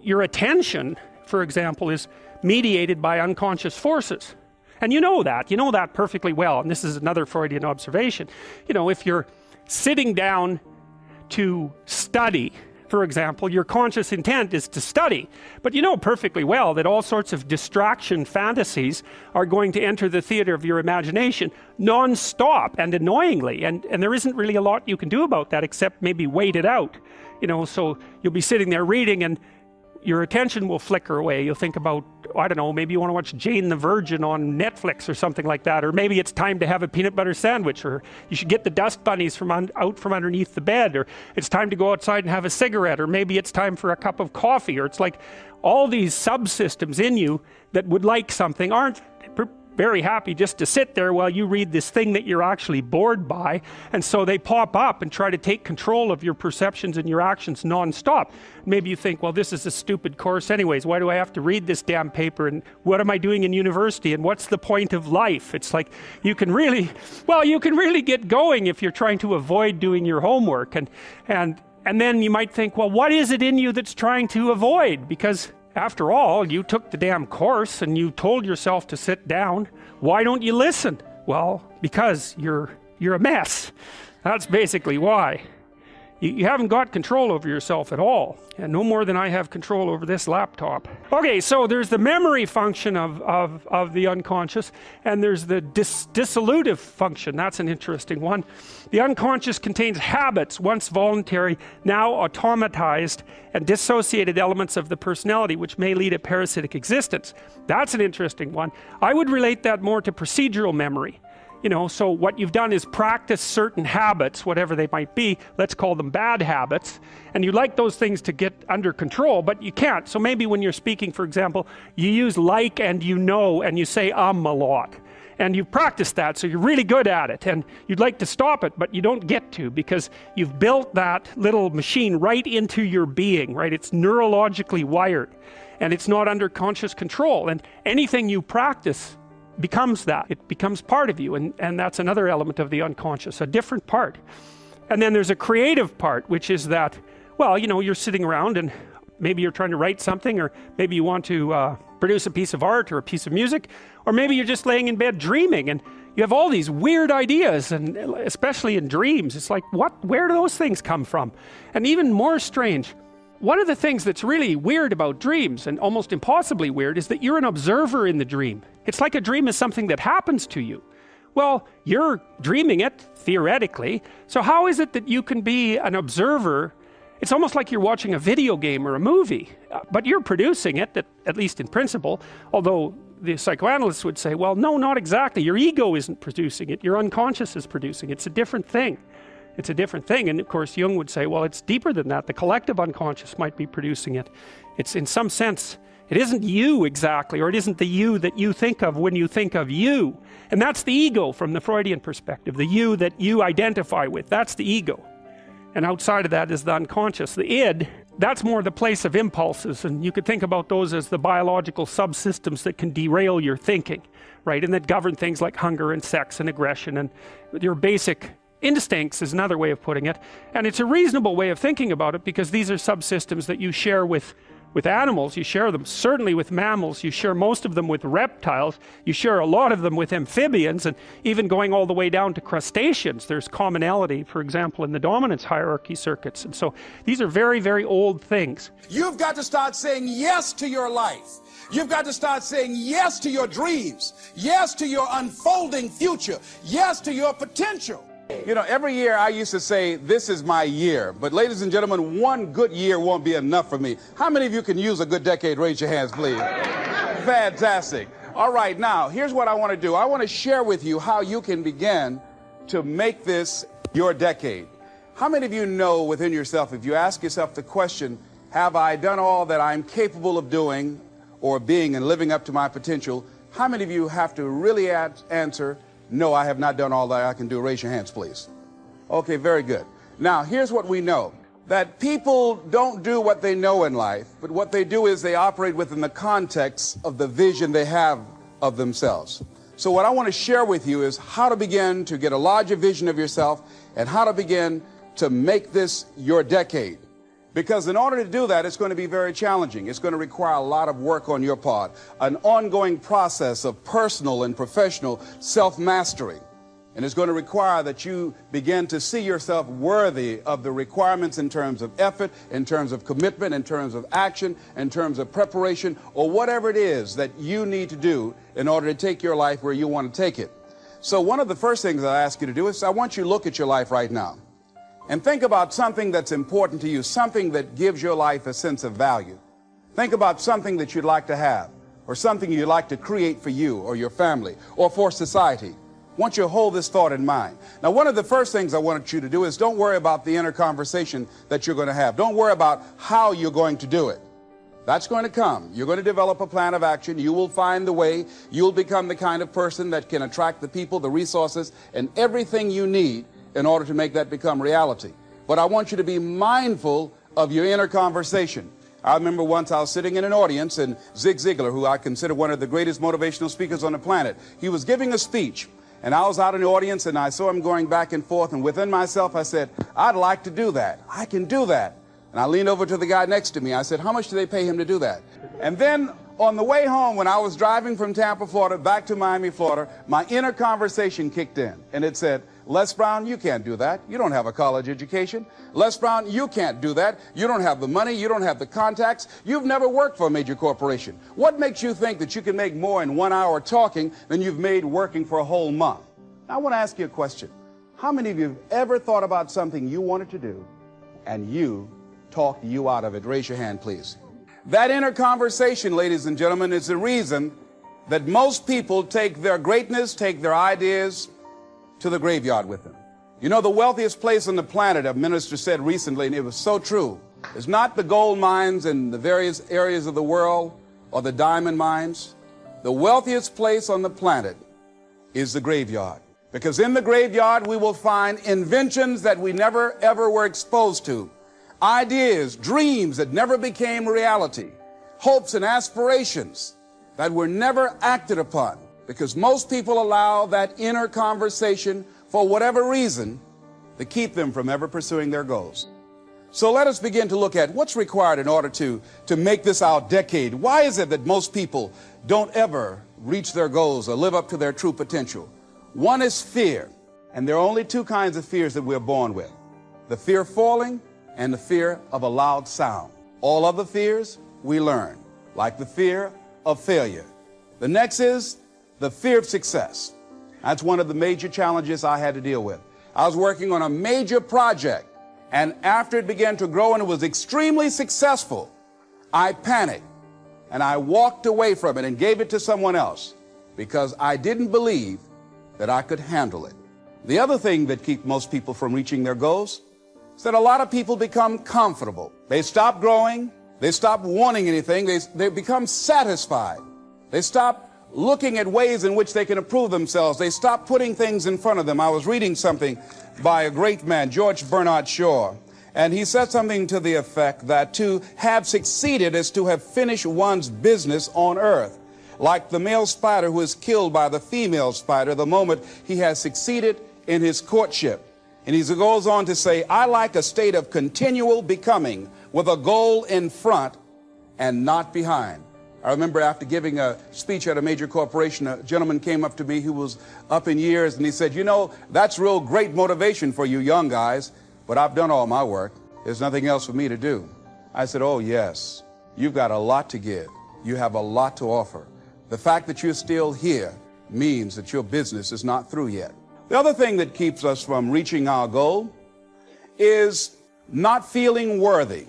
your attention, for example, is mediated by unconscious forces. And you know that perfectly well. And this is another Freudian observation. You know, if you're sitting down to study, for example, your conscious intent is to study. But you know perfectly well that all sorts of distraction fantasies are going to enter the theater of your imagination non-stop and annoyingly. And there isn't really a lot you can do about that except maybe wait it out. You know, so you'll be sitting there reading and your attention will flicker away. You'll think about, I don't know, maybe you want to watch Jane the Virgin on Netflix or something like that, or maybe it's time to have a peanut butter sandwich, or you should get the dust bunnies out from underneath the bed, or it's time to go outside and have a cigarette, or maybe it's time for a cup of coffee, or it's like all these subsystems in you that would like something aren't very happy just to sit there while you read this thing that you're actually bored by, and so they pop up and try to take control of your perceptions and your actions non-stop. Maybe you think, well, this is a stupid course anyways, why do I have to read this damn paper, and what am I doing in university, and what's the point of life? It's like you can really get going if you're trying to avoid doing your homework, and then you might think, well, what is it in you that's trying to avoid? Because after all, you took the damn course and you told yourself to sit down. Why don't you listen? Well, because you're a mess. That's basically why. You haven't got control over yourself at all, and no more than I have control over this laptop. Okay, so there's the memory function of the unconscious, and there's the dissolutive function. That's an interesting one. The unconscious contains habits, once voluntary, now automatized, and dissociated elements of the personality, which may lead a parasitic existence. That's an interesting one. I would relate that more to procedural memory. You know, so what you've done is practice certain habits, whatever they might be, let's call them bad habits, and you'd like those things to get under control, but you can't. So maybe when you're speaking, for example, you use like and you know, and you say a lot. And you've practiced that, so you're really good at it, and you'd like to stop it, but you don't get to, because you've built that little machine right into your being, right? It's neurologically wired, and it's not under conscious control, and anything you practice becomes that. It becomes part of you, and that's another element of the unconscious, a different part. And then there's a creative part, which is that, well, you know, you're sitting around and maybe you're trying to write something, or maybe you want to produce a piece of art or a piece of music, or maybe you're just laying in bed dreaming and you have all these weird ideas, and especially in dreams, it's like, where do those things come from? And even more strange, one of the things that's really weird about dreams, and almost impossibly weird, is that you're an observer in the dream. It's like a dream is something that happens to you. Well, you're dreaming it, theoretically, so how is it that you can be an observer? It's almost like you're watching a video game or a movie, but you're producing it, at least in principle, although the psychoanalysts would say, well, no, not exactly. Your ego isn't producing it, your unconscious is producing it. It's a different thing. It's a different thing, and of course Jung would say, well, it's deeper than that. The collective unconscious might be producing it. It's, in some sense, it isn't you exactly, or it isn't the you that you think of when you think of you. And that's the ego from the Freudian perspective, the you that you identify with. That's the ego. And outside of that is the unconscious. The id, that's more the place of impulses, and you could think about those as the biological subsystems that can derail your thinking, right? And that govern things like hunger and sex and aggression and your basic instincts is another way of putting it. And it's a reasonable way of thinking about it, because these are subsystems that you share with animals. You share them certainly with mammals, you share most of them with reptiles, you share a lot of them with amphibians, and even going all the way down to crustaceans there's commonality, for example, in the dominance hierarchy circuits. And so these are very, very old things. You've got to start saying yes to your life. You've got to start saying yes to your dreams, yes to your unfolding future, yes to your potential. You know, every year I used to say, this is my year. But ladies and gentlemen, one good year won't be enough for me. How many of you can use a good decade? Raise your hands, please. Fantastic. All right, now, here's what I want to do. I want to share with you how you can begin to make this your decade. How many of you know within yourself, if you ask yourself the question, have I done all that I'm capable of doing or being and living up to my potential, how many of you have to really answer, no, I have not done all that I can do? Raise your hands, please. Okay, very good. Now, here's what we know. That people don't do what they know in life, but what they do is they operate within the context of the vision they have of themselves. So what I want to share with you is how to begin to get a larger vision of yourself and how to begin to make this your decade. Because in order to do that, it's going to be very challenging. It's going to require a lot of work on your part, an ongoing process of personal and professional self-mastery. And it's going to require that you begin to see yourself worthy of the requirements in terms of effort, in terms of commitment, in terms of action, in terms of preparation, or whatever it is that you need to do in order to take your life where you want to take it. So one of the first things I ask you to do is I want you to look at your life right now and think about something that's important to you, something that gives your life a sense of value. Think about something that you'd like to have, or something you'd like to create for you or your family or for society. I want you to hold this thought in mind. Now, one of the first things I want you to do is don't worry about the inner conversation that you're going to have. Don't worry about how you're going to do it. That's going to come. You're going to develop a plan of action. You will find the way. You'll become the kind of person that can attract the people, the resources, and everything you need in order to make that become reality. But I want you to be mindful of your inner conversation. I remember once I was sitting in an audience, and Zig Ziglar, who I consider one of the greatest motivational speakers on the planet, he was giving a speech, and I was out in the audience, and I saw him going back and forth, and within myself I said, I'd like to do that. I can do that. And I leaned over to the guy next to me. I said, how much do they pay him to do that? And then on the way home, when I was driving from Tampa, Florida, back to Miami, Florida, my inner conversation kicked in, and it said, Les Brown, you can't do that. You don't have a college education. Les Brown, you can't do that. You don't have the money. You don't have the contacts. You've never worked for a major corporation. What makes you think that you can make more in 1 hour talking than you've made working for a whole month? Now, I want to ask you a question. How many of you have ever thought about something you wanted to do and you talked you out of it? Raise your hand, please. That inner conversation, ladies and gentlemen, is the reason that most people take their greatness, take their ideas to the graveyard with them. You know, the wealthiest place on the planet, a minister said recently, and it was so true, is not the gold mines in the various areas of the world or the diamond mines. The wealthiest place on the planet is the graveyard. Because in the graveyard, we will find inventions that we never, ever were exposed to. Ideas, dreams that never became reality. Hopes and aspirations that were never acted upon. Because most people allow that inner conversation, for whatever reason, to keep them from ever pursuing their goals. So let us begin to look at what's required in order to make this our decade. Why is it that most people don't ever reach their goals or live up to their true potential? One is fear. And there are only two kinds of fears that we're born with. The fear of falling and the fear of a loud sound. All other fears we learn, like the fear of failure. The next is the fear of success. That's one of the major challenges I had to deal with. I was working on a major project, and after it began to grow and it was extremely successful, I panicked and I walked away from it and gave it to someone else because I didn't believe that I could handle it. The other thing that keeps most people from reaching their goals is that a lot of people become comfortable. They stop growing. They stop wanting anything. They become satisfied. They stop looking at ways in which they can improve themselves. They stop putting things in front of them. I was reading something by a great man, George Bernard Shaw, and he said something to the effect that to have succeeded is to have finished one's business on earth, like the male spider who is killed by the female spider the moment he has succeeded in his courtship. And he goes on to say, I like a state of continual becoming with a goal in front and not behind. I remember after giving a speech at a major corporation, a gentleman came up to me who was up in years, and he said, you know, that's real great motivation for you young guys, but I've done all my work. There's nothing else for me to do. I said, oh, yes, you've got a lot to give. You have a lot to offer. The fact that you're still here means that your business is not through yet. The other thing that keeps us from reaching our goal is not feeling worthy.